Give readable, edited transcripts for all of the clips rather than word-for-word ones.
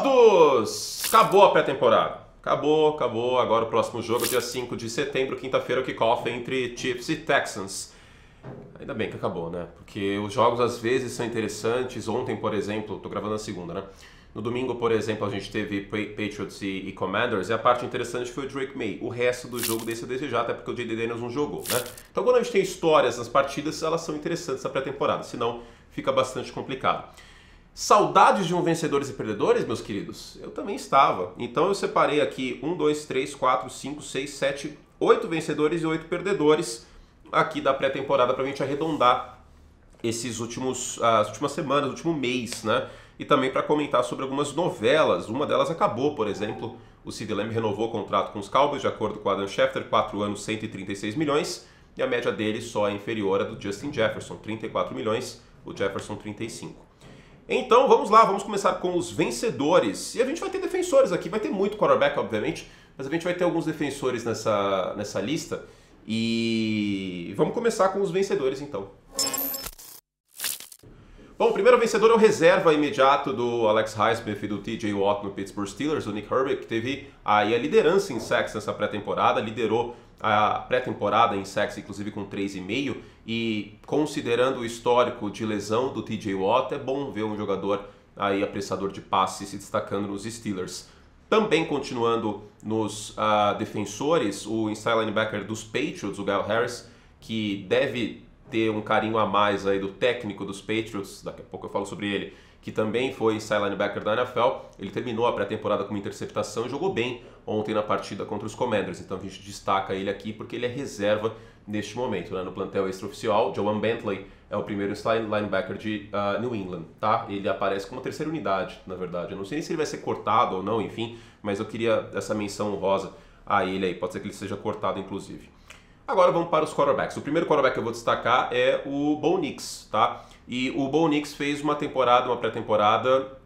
todos! Acabou a pré-temporada. Acabou. Agora o próximo jogo, dia 5 de setembro, quinta-feira, o kickoff entre Chiefs e Texans. Ainda bem que acabou, né? Porque os jogos às vezes são interessantes. Ontem, por exemplo, tô gravando na segunda, né? No domingo, por exemplo, a gente teve Patriots e Commanders, e a parte interessante foi o Drake May. O resto do jogo deixa a desejar, até porque o J.D. Daniels não jogou, né? Então quando a gente tem histórias nas partidas, elas são interessantes na pré-temporada, senão fica bastante complicado. Saudades de um vencedores e perdedores, meus queridos? Eu também estava. Então eu separei aqui 1, 2, 3, 4, 5, 6, 7, 8 vencedores e 8 perdedores aqui da pré-temporada para a gente arredondar as últimas semanas, o último mês, né? E também para comentar sobre algumas novelas. Uma delas acabou, por exemplo, o CeeDee Lamb renovou o contrato com os Cowboys, de acordo com o Adam Schefter, 4 anos, 136 milhões, e a média dele só é inferior à do Justin Jefferson, 34 milhões, o Jefferson 35. Então vamos lá, vamos começar com os vencedores. E a gente vai ter defensores aqui, vai ter muito quarterback, obviamente, mas a gente vai ter alguns defensores nessa lista. E vamos começar com os vencedores então. Bom, o primeiro vencedor é o reserva imediato do Alex Highsmith e do TJ Watt no Pittsburgh Steelers, o Nick Herbig, que teve aí a liderança em sacks nessa pré-temporada, liderou a pré-temporada em sacks, inclusive com 3,5, e considerando o histórico de lesão do TJ Watt, é bom ver um jogador aí apressador de passe se destacando nos Steelers. Também continuando nos defensores, o inside linebacker dos Patriots, o Kyle Harris, que deve ter um carinho a mais aí do técnico dos Patriots, daqui a pouco eu falo sobre ele, que também foi inside linebacker da NFL. Ele terminou a pré-temporada com uma interceptação e jogou bem ontem na partida contra os Commanders, então a gente destaca ele aqui porque ele é reserva neste momento, né? No plantel extraoficial. Joan Bentley é o primeiro inside linebacker de New England, tá? Ele aparece como uma terceira unidade, na verdade. Eu não sei nem se ele vai ser cortado ou não, enfim, mas eu queria essa menção honrosa a ele aí, pode ser que ele seja cortado inclusive. Agora vamos para os quarterbacks. O primeiro quarterback que eu vou destacar é o Bo Nix, tá? E o Bo Nix fez uma pré-temporada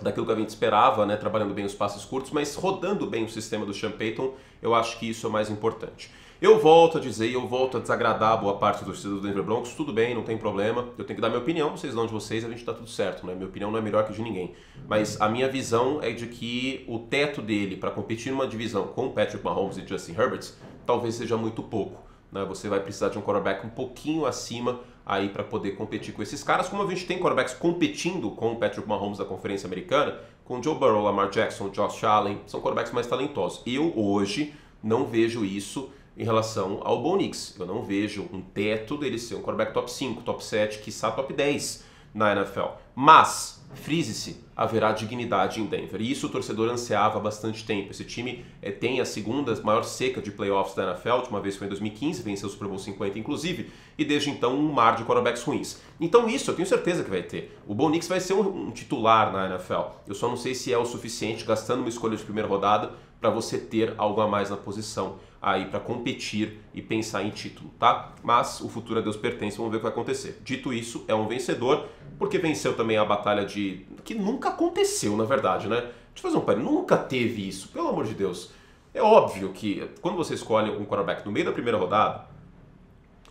daquilo que a gente esperava, né? Trabalhando bem os passes curtos, mas rodando bem o sistema do Sean Payton. Eu acho que isso é o mais importante. Eu volto a dizer, eu volto a desagradar boa parte do torcedor do Denver Broncos. Tudo bem, não tem problema. Eu tenho que dar minha opinião, vocês dão de vocês, a gente tá tudo certo, né? Minha opinião não é melhor que a de ninguém. Mas a minha visão é de que o teto dele para competir numa divisão com Patrick Mahomes e Justin Herbert talvez seja muito pouco, né? Você vai precisar de um quarterback um pouquinho acima aí para poder competir com esses caras, como a gente tem quarterbacks competindo com o Patrick Mahomes da Conferência Americana, com Joe Burrow, Lamar Jackson, Josh Allen, são quarterbacks mais talentosos. Eu hoje não vejo isso em relação ao Bo Nix. Eu não vejo um teto dele ser um quarterback top 5, top 7, quiçá top 10 na NFL. Mas, frise-se, haverá dignidade em Denver. E isso o torcedor ansiava há bastante tempo. Esse time tem a segunda maior seca de playoffs da NFL, a última vez foi em 2015, venceu o Super Bowl 50 inclusive, e desde então um mar de quarterbacks ruins. Então isso eu tenho certeza que vai ter. O Bo Nix vai ser um titular na NFL. Eu só não sei se é o suficiente, gastando uma escolha de primeira rodada, para você ter algo a mais na posição aí para competir e pensar em título, tá? Mas o futuro a Deus pertence, vamos ver o que vai acontecer. Dito isso, é um vencedor, porque venceu também a batalha que nunca aconteceu, na verdade, né? Deixa eu fazer um parênteses, nunca teve isso, pelo amor de Deus. É óbvio que quando você escolhe um quarterback no meio da primeira rodada,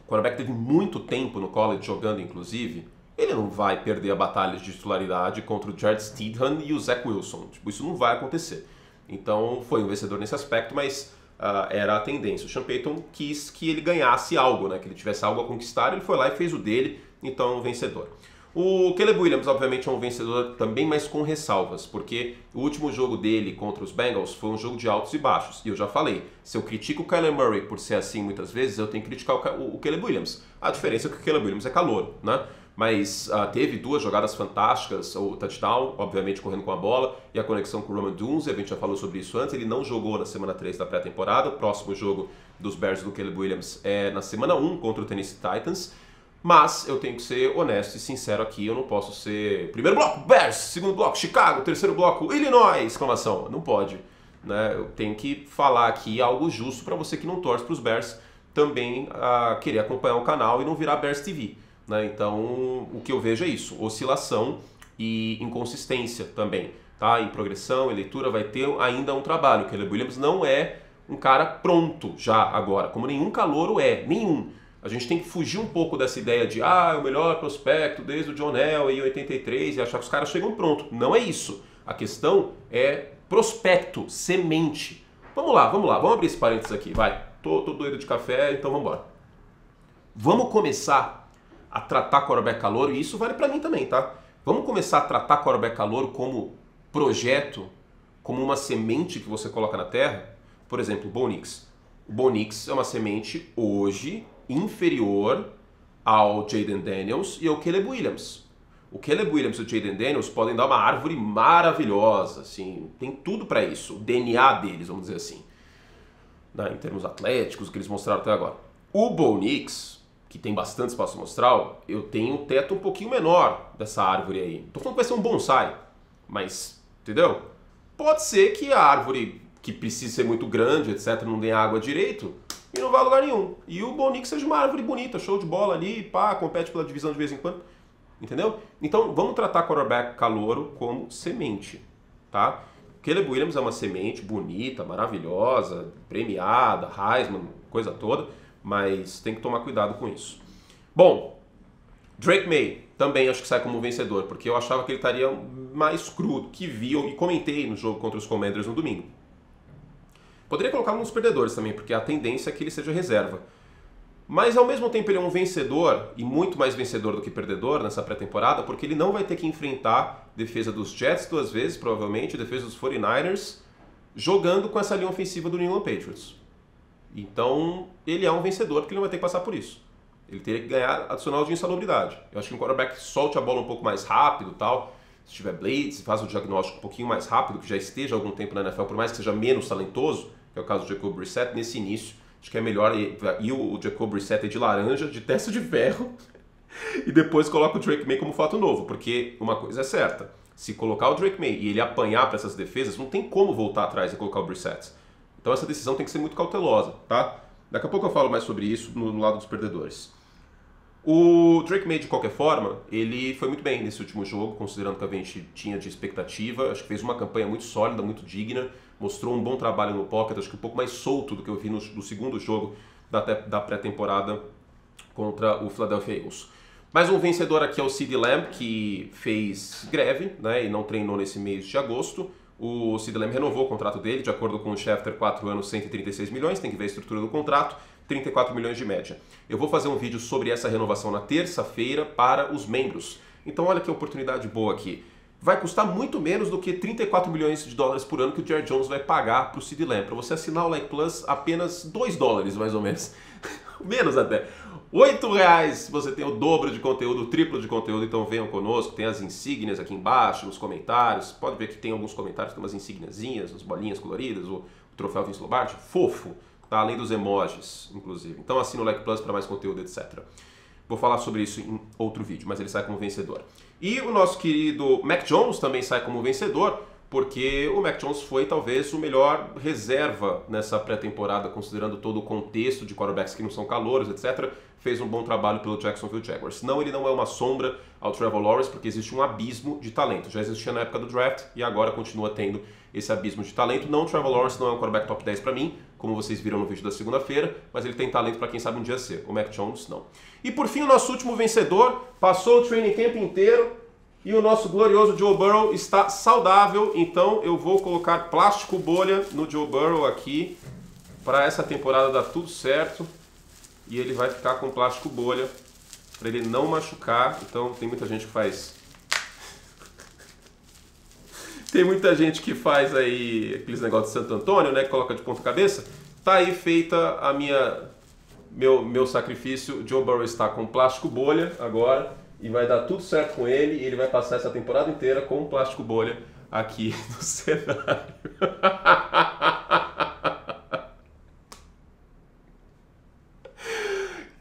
o quarterback teve muito tempo no college jogando, inclusive, ele não vai perder a batalha de titularidade contra o Jared Stidham e o Zach Wilson. Tipo, isso não vai acontecer. Então foi um vencedor nesse aspecto, mas era a tendência. O Sean Payton quis que ele ganhasse algo, né? Que ele tivesse algo a conquistar, ele foi lá e fez o dele, então é um vencedor. O Caleb Williams, obviamente, é um vencedor também, mas com ressalvas, porque o último jogo dele contra os Bengals foi um jogo de altos e baixos. E eu já falei, se eu critico o Kyler Murray por ser assim muitas vezes, eu tenho que criticar o Caleb Williams. A diferença é que o Caleb Williams é calouro, né? Mas teve duas jogadas fantásticas, o touchdown, obviamente correndo com a bola, e a conexão com o Roman Dunze, a gente já falou sobre isso antes, ele não jogou na semana 3 da pré-temporada, o próximo jogo dos Bears do Caleb Williams é na semana 1 contra o Tennessee Titans, mas eu tenho que ser honesto e sincero aqui, eu não posso ser primeiro bloco, Bears, segundo bloco, Chicago, terceiro bloco, Illinois, exclamação, não pode, né? Eu tenho que falar aqui algo justo para você que não torce para os Bears também querer acompanhar o canal e não virar Bears TV. Né? Então, o que eu vejo é isso, oscilação e inconsistência também, tá? Em progressão, em leitura, vai ter ainda um trabalho. O Caleb Williams não é um cara pronto já agora, como nenhum calouro é, nenhum. A gente tem que fugir um pouco dessa ideia de é o melhor prospecto desde o John Elway em 83 e achar que os caras chegam pronto. Não é isso. A questão é prospecto, semente. Vamos lá, vamos abrir esse parênteses aqui, vai. Tô doido de café, então vamos embora. Vamos começar a tratar quarterback calouro, e isso vale para mim também, tá? Vamos começar a tratar quarterback calouro como projeto, como uma semente que você coloca na terra. Por exemplo, o Bo Nix. O Bo Nix é uma semente hoje inferior ao Jayden Daniels e ao Caleb Williams. O Caleb Williams e o Jayden Daniels podem dar uma árvore maravilhosa, assim, tem tudo para isso, o DNA deles, vamos dizer assim, né, em termos atléticos, o que eles mostraram até agora. O Bo Nix, que tem bastante espaço amostral, eu tenho um teto um pouquinho menor dessa árvore aí. Tô falando que vai ser um bonsai, mas, entendeu? Pode ser que a árvore, que precisa ser muito grande, etc., não dê água direito e não vá a lugar nenhum. E o Bo Nix seja uma árvore bonita, show de bola ali, pá, compete pela divisão de vez em quando. Entendeu? Então, vamos tratar quarterback calouro como semente, tá? Caleb Williams é uma semente bonita, maravilhosa, premiada, Heisman, coisa toda, mas tem que tomar cuidado com isso. Bom, Drake May também acho que sai como vencedor, porque eu achava que ele estaria mais cru que vi e comentei no jogo contra os Commanders no domingo. Poderia colocar nos perdedores também, porque a tendência é que ele seja reserva. Mas ao mesmo tempo ele é um vencedor, e muito mais vencedor do que perdedor nessa pré-temporada, porque ele não vai ter que enfrentar defesa dos Jets 2 vezes, provavelmente, defesa dos 49ers, jogando com essa linha ofensiva do New England Patriots. Então ele é um vencedor porque ele não vai ter que passar por isso. Ele teria que ganhar adicional de insalubridade. Eu acho que um quarterback solte a bola um pouco mais rápido e tal, se tiver blitz, faz o diagnóstico um pouquinho mais rápido, que já esteja há algum tempo na NFL, por mais que seja menos talentoso, que é o caso do Jacoby Brissett, nesse início, acho que é melhor. E o Jacoby Brissett é de laranja, de testa de ferro, e depois coloca o Drake May como fato novo, porque uma coisa é certa, se colocar o Drake May e ele apanhar para essas defesas, não tem como voltar atrás e colocar o Brissett. Então essa decisão tem que ser muito cautelosa, tá? Daqui a pouco eu falo mais sobre isso no lado dos perdedores. O Drake May, de qualquer forma, ele foi muito bem nesse último jogo, considerando que a gente tinha de expectativa. Acho que fez uma campanha muito sólida, muito digna, mostrou um bom trabalho no pocket, acho que um pouco mais solto do que eu vi no segundo jogo da pré-temporada contra o Philadelphia Eagles. Mais um vencedor aqui é o CeeDee Lamb, que fez greve, né, e não treinou nesse mês de agosto. O CeeDee Lamb renovou o contrato dele, de acordo com o Schefter, 4 anos, 136 milhões, tem que ver a estrutura do contrato, 34 milhões de média. Eu vou fazer um vídeo sobre essa renovação na terça-feira para os membros. Então olha que oportunidade boa aqui. Vai custar muito menos do que 34 milhões de dólares por ano que o Jerry Jones vai pagar para o CeeDee Lamb. Para você assinar o Like Plus, apenas 2 dólares, mais ou menos. Menos até. R$8 se você tem o dobro de conteúdo, o triplo de conteúdo, então venham conosco. Tem as insígnias aqui embaixo, nos comentários. Pode ver que tem alguns comentários, tem umas insígniazinhas, umas bolinhas coloridas, o troféu Vince Lombardi, fofo, tá? Além dos emojis, inclusive. Então assina o Like Plus para mais conteúdo, etc. Vou falar sobre isso em outro vídeo, mas ele sai como vencedor. E o nosso querido Mac Jones também sai como vencedor, porque o Mac Jones foi talvez o melhor reserva nessa pré-temporada, considerando todo o contexto de quarterbacks que não são calouros, etc. Fez um bom trabalho pelo Jacksonville Jaguars. Não, ele não é uma sombra ao Trevor Lawrence, porque existe um abismo de talento. Já existia na época do draft e agora continua tendo esse abismo de talento. Não, o Trevor Lawrence não é um quarterback top 10 para mim, como vocês viram no vídeo da segunda-feira, mas ele tem talento para quem sabe um dia ser. O Mac Jones, não. E por fim, o nosso último vencedor, passou o training camp inteiro, e o nosso glorioso Joe Burrow está saudável, então eu vou colocar plástico bolha no Joe Burrow aqui, para essa temporada dar tudo certo, e ele vai ficar com plástico bolha, para ele não machucar. Então tem muita gente que faz... Tem muita gente que faz aí aqueles negócios de Santo Antônio, né, que coloca de ponta cabeça. Tá aí feita a meu sacrifício. Joe Burrow está com plástico bolha agora, e vai dar tudo certo com ele, e ele vai passar essa temporada inteira com um plástico bolha aqui no cenário.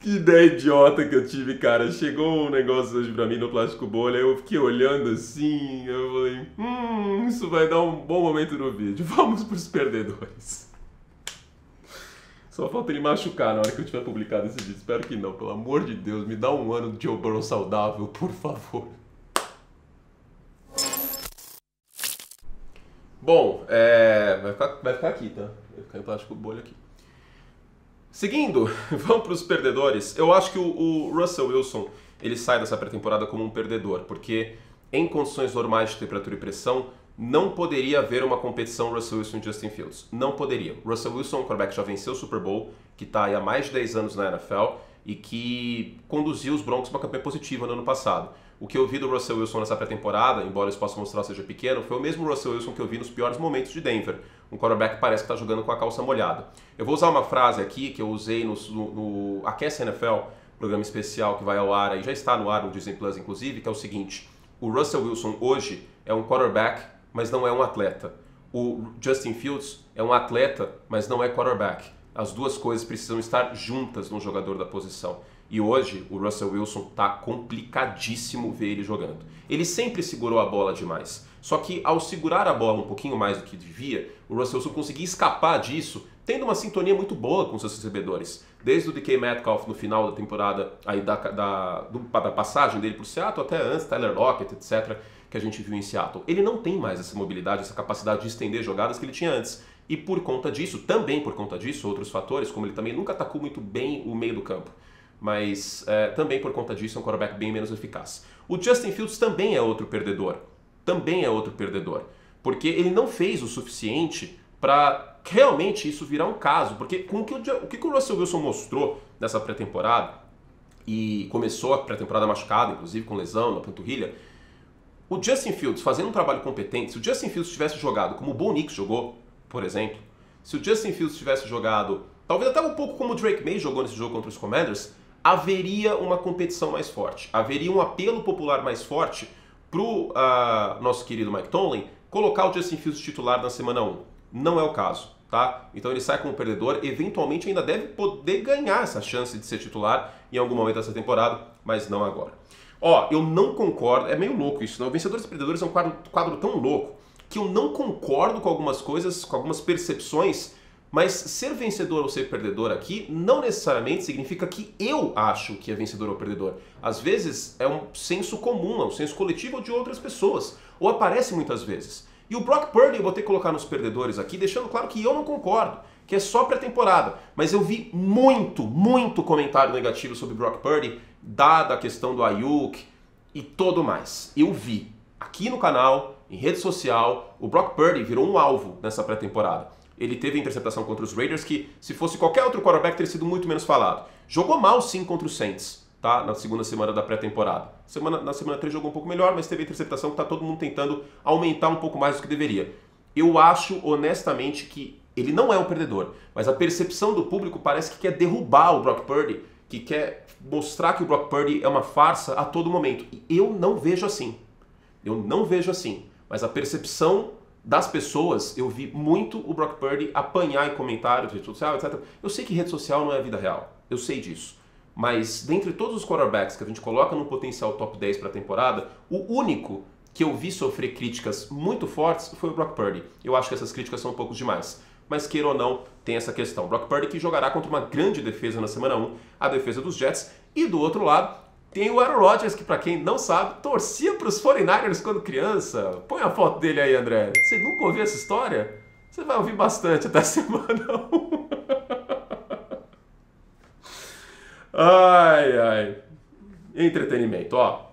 Que ideia idiota que eu tive, cara. Chegou um negócio hoje pra mim no plástico bolha, eu fiquei olhando assim, eu falei, isso vai dar um bom momento no vídeo. Vamos pros perdedores. Só falta ele machucar na hora que eu tiver publicado esse vídeo. Espero que não, pelo amor de Deus. Me dá um ano de Joe Burrow saudável, por favor. Bom, vai ficar aqui, tá? Vai ficar em plástico bolha aqui. Seguindo, vamos para os perdedores. Eu acho que o Russell Wilson, ele sai dessa pré-temporada como um perdedor, porque em condições normais de temperatura e pressão, não poderia haver uma competição Russell Wilson e Justin Fields. Não poderia. Russell Wilson é um quarterback que já venceu o Super Bowl, que está há mais de 10 anos na NFL e que conduziu os Broncos para uma campanha positiva no ano passado. O que eu vi do Russell Wilson nessa pré-temporada, embora eu possa mostrar seja pequeno, foi o mesmo Russell Wilson que eu vi nos piores momentos de Denver. Um quarterback que parece que está jogando com a calça molhada. Eu vou usar uma frase aqui que eu usei no Aquece NFL, programa especial que vai ao ar, e já está no ar no Disney Plus inclusive, que é o seguinte: o Russell Wilson hoje é um quarterback, mas não é um atleta. O Justin Fields é um atleta, mas não é quarterback. As duas coisas precisam estar juntas num jogador da posição. E hoje o Russell Wilson está complicadíssimo ver ele jogando. Ele sempre segurou a bola demais. Só que ao segurar a bola um pouquinho mais do que devia, o Russell Wilson conseguia escapar disso, tendo uma sintonia muito boa com seus recebedores. Desde o DK Metcalf no final da temporada, aí da passagem dele para o Seattle, até antes, Tyler Lockett, etc., que a gente viu em Seattle. Ele não tem mais essa mobilidade, essa capacidade de estender jogadas que ele tinha antes. E por conta disso, também por conta disso, outros fatores, como ele também nunca atacou muito bem o meio do campo, mas também por conta disso é um quarterback bem menos eficaz. O Justin Fields também é outro perdedor. Também é outro perdedor. Porque ele não fez o suficiente para realmente isso virar um caso. Porque com o que o Russell Wilson mostrou nessa pré-temporada, e começou a pré-temporada machucado, inclusive com lesão na panturrilha, o Justin Fields fazendo um trabalho competente, se o Justin Fields tivesse jogado como o Bo Nix jogou, por exemplo, se o Justin Fields tivesse jogado, talvez até um pouco como o Drake May jogou nesse jogo contra os Commanders, haveria uma competição mais forte, haveria um apelo popular mais forte pro nosso querido Mike Tomlin colocar o Justin Fields titular na semana 1. Não é o caso, tá? Então ele sai como perdedor, eventualmente ainda deve poder ganhar essa chance de ser titular em algum momento dessa temporada, mas não agora. Ó, eu não concordo, é meio louco isso, não? Vencedores e Perdedores é um quadro tão louco que eu não concordo com algumas coisas, com algumas percepções, mas ser vencedor ou ser perdedor aqui não necessariamente significa que eu acho que é vencedor ou perdedor. Às vezes é um senso comum, é um senso coletivo de outras pessoas, ou aparece muitas vezes. E o Brock Purdy eu vou ter que colocar nos perdedores aqui, deixando claro que eu não concordo, que é só pré-temporada. Mas eu vi muito comentário negativo sobre Brock Purdy, dada a questão do Ayuk e todo mais. Eu vi aqui no canal, em rede social, o Brock Purdy virou um alvo nessa pré-temporada. Ele teve a interceptação contra os Raiders que, se fosse qualquer outro quarterback, teria sido muito menos falado. Jogou mal sim contra os Saints, tá? Na segunda semana da pré-temporada. Na semana 3 jogou um pouco melhor, mas teve a interceptação que tá todo mundo tentando aumentar um pouco mais do que deveria. Eu acho, honestamente, que ele não é um perdedor, mas a percepção do público parece que quer derrubar o Brock Purdy, que quer mostrar que o Brock Purdy é uma farsa a todo momento. E eu não vejo assim. Eu não vejo assim. Mas a percepção das pessoas, eu vi muito o Brock Purdy apanhar em comentários, rede social, etc. Eu sei que rede social não é a vida real. Eu sei disso. Mas, dentre todos os quarterbacks que a gente coloca no potencial top 10 para a temporada, o único que eu vi sofrer críticas muito fortes foi o Brock Purdy. Eu acho que essas críticas são um pouco demais. Mas, queira ou não, tem essa questão. Brock Purdy que jogará contra uma grande defesa na semana 1, a defesa dos Jets. E do outro lado, tem o Aaron Rodgers, que para quem não sabe, torcia para os 49ers quando criança. Põe a foto dele aí, André. Você nunca ouviu essa história? Você vai ouvir bastante até a semana 1. Ai. Entretenimento, ó.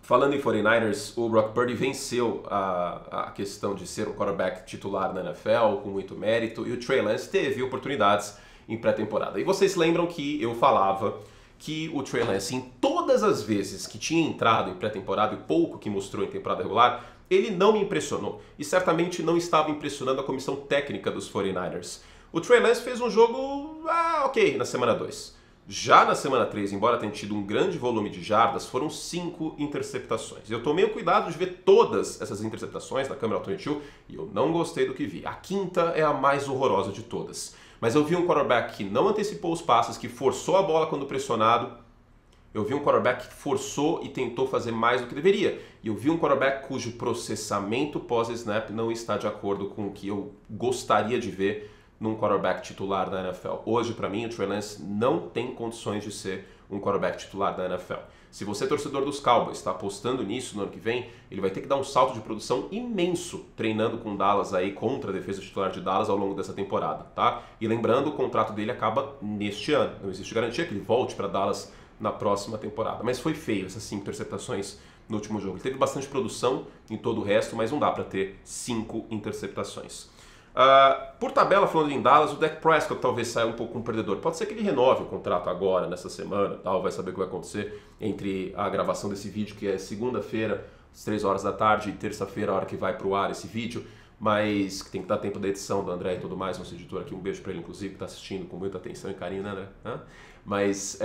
Falando em 49ers, o Brock Purdy venceu a questão de ser o quarterback titular na NFL com muito mérito e o Trey Lance teve oportunidades em pré-temporada. E vocês lembram que eu falava que o Trey Lance, em todas as vezes que tinha entrado em pré-temporada e pouco que mostrou em temporada regular, ele não me impressionou. E certamente não estava impressionando a comissão técnica dos 49ers. O Trey Lance fez um jogo ok na semana 2. Já na semana 3, embora tenha tido um grande volume de jardas, foram 5 interceptações. Eu tomei o cuidado de ver todas essas interceptações na câmera 22 e eu não gostei do que vi. A quinta é a mais horrorosa de todas. Mas eu vi um quarterback que não antecipou os passes, que forçou a bola quando pressionado. Eu vi um quarterback que forçou e tentou fazer mais do que deveria. E eu vi um quarterback cujo processamento pós-snap não está de acordo com o que eu gostaria de ver num quarterback titular da NFL. Hoje, para mim, o Trey Lance não tem condições de ser um quarterback titular da NFL. Se você, torcedor dos Cowboys, está apostando nisso no ano que vem, ele vai ter que dar um salto de produção imenso treinando com Dallas aí contra a defesa titular de Dallas ao longo dessa temporada, tá? E lembrando, o contrato dele acaba neste ano. Não existe garantia que ele volte para Dallas na próxima temporada. Mas foi feio essas 5 interceptações no último jogo. Ele teve bastante produção em todo o resto, mas não dá para ter 5 interceptações. Por tabela, falando em Dallas, o Dak Prescott talvez saia um pouco um perdedor. Pode ser que ele renove o contrato agora, nessa semana, tal, vai saber o que vai acontecer entre a gravação desse vídeo, que é segunda-feira, às 3 horas da tarde, e terça-feira, a hora que vai pro ar esse vídeo, mas que tem que dar tempo da edição do André e tudo mais, nosso editor aqui, um beijo para ele, inclusive, que está assistindo com muita atenção e carinho, né, André? Mas,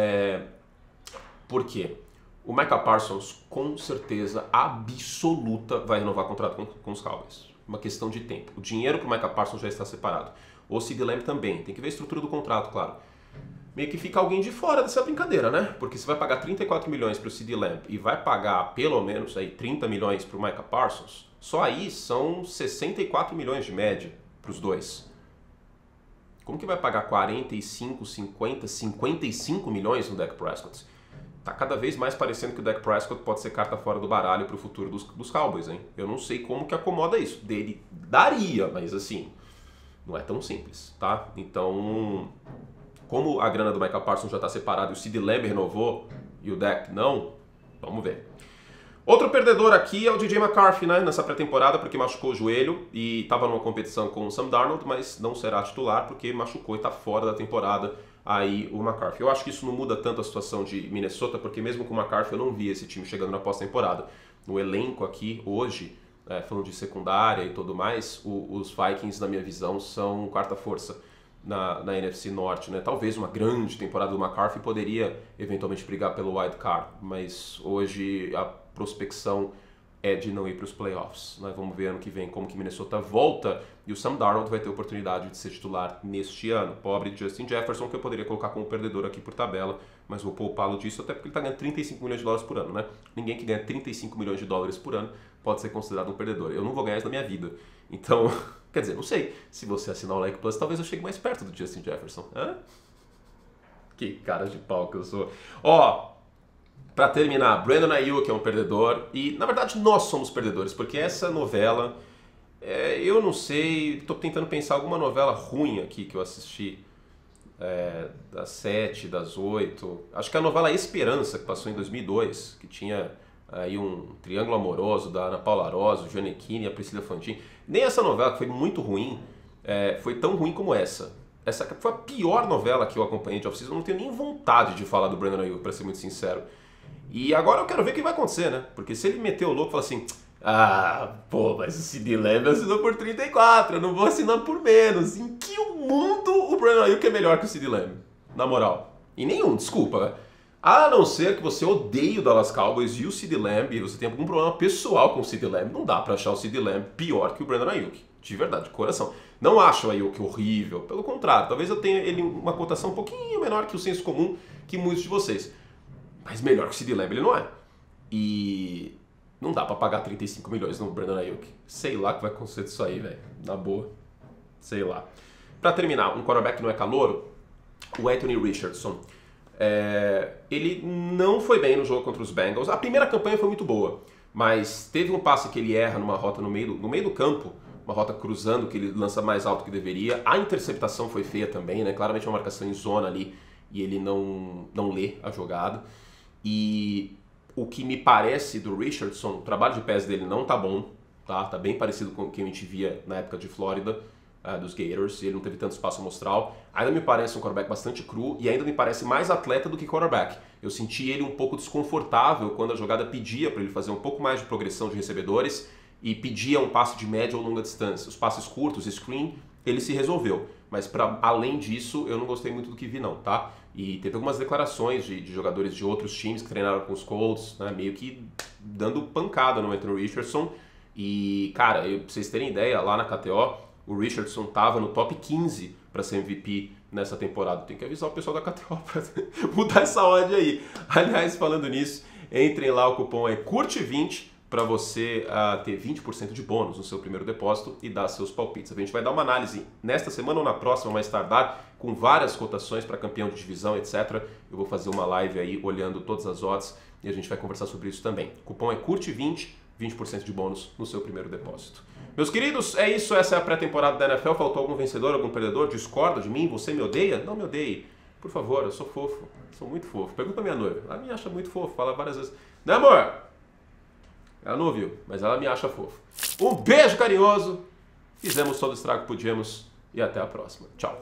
por quê? O Micah Parsons, com certeza absoluta, vai renovar o contrato com os Cowboys. Uma questão de tempo. O dinheiro para o Micah Parsons já está separado. O CeeDee Lamb também. Tem que ver a estrutura do contrato, claro. Meio que fica alguém de fora dessa brincadeira, né? Porque você vai pagar 34 milhões para o CeeDee Lamb e vai pagar pelo menos aí 30 milhões para o Micah Parsons, só aí são 64 milhões de média para os dois. Como que vai pagar 45, 50, 55 milhões no Dak Prescott? Tá cada vez mais parecendo que o Dak Prescott pode ser carta fora do baralho para o futuro dos Cowboys, hein? Eu não sei como que acomoda isso. Dele daria, mas assim, não é tão simples, tá? Então, como a grana do Micah Parsons já está separada e o CeeDee Lamb renovou e o Dak não, vamos ver. Outro perdedor aqui é o DJ McCarthy, né? Nessa pré-temporada, porque machucou o joelho e estava numa competição com o Sam Darnold, mas não será titular porque machucou e está fora da temporada. Aí o McCarthy. Eu acho que isso não muda tanto a situação de Minnesota, porque mesmo com o McCarthy eu não vi esse time chegando na pós-temporada. No elenco aqui, hoje, falando de secundária e tudo mais, os Vikings, na minha visão, são quarta força na NFC Norte, né? Talvez uma grande temporada do McCarthy poderia eventualmente brigar pelo wild card, mas hoje a prospecção é de não ir para os playoffs. Nós vamos ver ano que vem como que Minnesota volta e o Sam Darnold vai ter oportunidade de ser titular neste ano. Pobre Justin Jefferson, que eu poderia colocar como perdedor aqui por tabela, mas vou poupá-lo disso até porque ele está ganhando 35 milhões de dólares por ano, né? Ninguém que ganha 35 milhões de dólares por ano pode ser considerado um perdedor. Eu não vou ganhar isso na minha vida. Então, quer dizer, não sei. Se você assinar o Like Plus, talvez eu chegue mais perto do Justin Jefferson. Que cara de pau que eu sou. Pra terminar, Brandon Ayuk é um perdedor e, na verdade, nós somos perdedores, porque essa novela, eu não sei, tô tentando pensar alguma novela ruim aqui que eu assisti, das 7, das 8, acho que a novela Esperança, que passou em 2002, que tinha aí um triângulo amoroso da Ana Paula Arósio, o Gianecchini e a Priscila Fantini, nem essa novela, que foi muito ruim, foi tão ruim como essa. Essa foi a pior novela que eu acompanhei de off-season, eu não tenho nem vontade de falar do Brandon Ayuk, pra ser muito sincero. E agora eu quero ver o que vai acontecer, né? Porque se ele meter o louco e falar assim, mas o CeeDee Lamb assinou por 34, eu não vou assinar por menos. Em que mundo o Brandon Ayuk é melhor que o CeeDee Lamb? Na moral. E nenhum, desculpa. A não ser que você odeie o Dallas Cowboys e o CeeDee Lamb e você tenha algum problema pessoal com o CeeDee Lamb, não dá pra achar o CeeDee Lamb pior que o Brandon Ayuk. De verdade, de coração. Não acho o Ayuk horrível, pelo contrário. Talvez eu tenha ele uma cotação um pouquinho menor que o senso comum que muitos de vocês. Mas melhor que o CeeDee Lamb ele não é. E não dá pra pagar 35 milhões no Brandon Ayuk. Sei lá o que vai acontecer disso aí, velho. Na boa. Sei lá. Pra terminar, um quarterback que não é calouro, o Anthony Richardson. Ele não foi bem no jogo contra os Bengals. A primeira campanha foi muito boa, mas teve um passe que ele erra numa rota no meio do campo, uma rota cruzando que ele lança mais alto que deveria. A interceptação foi feia também, né? Claramente uma marcação em zona ali e ele não lê a jogada. E o que me parece do Richardson, o trabalho de pés dele não tá bom, tá? Tá bem parecido com o que a gente via na época de Flórida, dos Gators, e ele não teve tanto espaço amostral. Ainda me parece um quarterback bastante cru e ainda me parece mais atleta do que quarterback. Eu senti ele um pouco desconfortável quando a jogada pedia para ele fazer um pouco mais de progressão de recebedores e pedia um passe de média ou longa distância. Os passes curtos, screen, ele se resolveu. Mas além disso, eu não gostei muito do que vi não, tá? E teve algumas declarações de jogadores de outros times que treinaram com os Colts, né, meio que dando pancada no Anthony Richardson. E, cara, pra vocês terem ideia, lá na KTO, o Richardson tava no top 15 para ser MVP nessa temporada. Tem que avisar o pessoal da KTO para mudar essa odd aí. Aliás, falando nisso, entrem lá, o cupom é CURTE20 para você ter 20% de bônus no seu primeiro depósito e dar seus palpites. A gente vai dar uma análise nesta semana ou na próxima, mais tardar, com várias cotações para campeão de divisão, etc. Eu vou fazer uma live aí olhando todas as odds e a gente vai conversar sobre isso também. O cupom é CURTE20, 20% de bônus no seu primeiro depósito. Meus queridos, é isso. Essa é a pré-temporada da NFL. Faltou algum vencedor, algum perdedor? Discorda de mim? Você me odeia? Não me odeie. Por favor, eu sou fofo. Sou muito fofo. Pergunta pra minha noiva. Ela me acha muito fofo. Fala várias vezes. Né, amor? Ela não ouviu, mas ela me acha fofo. Um beijo carinhoso. Fizemos todo o estrago que podíamos. E até a próxima. Tchau.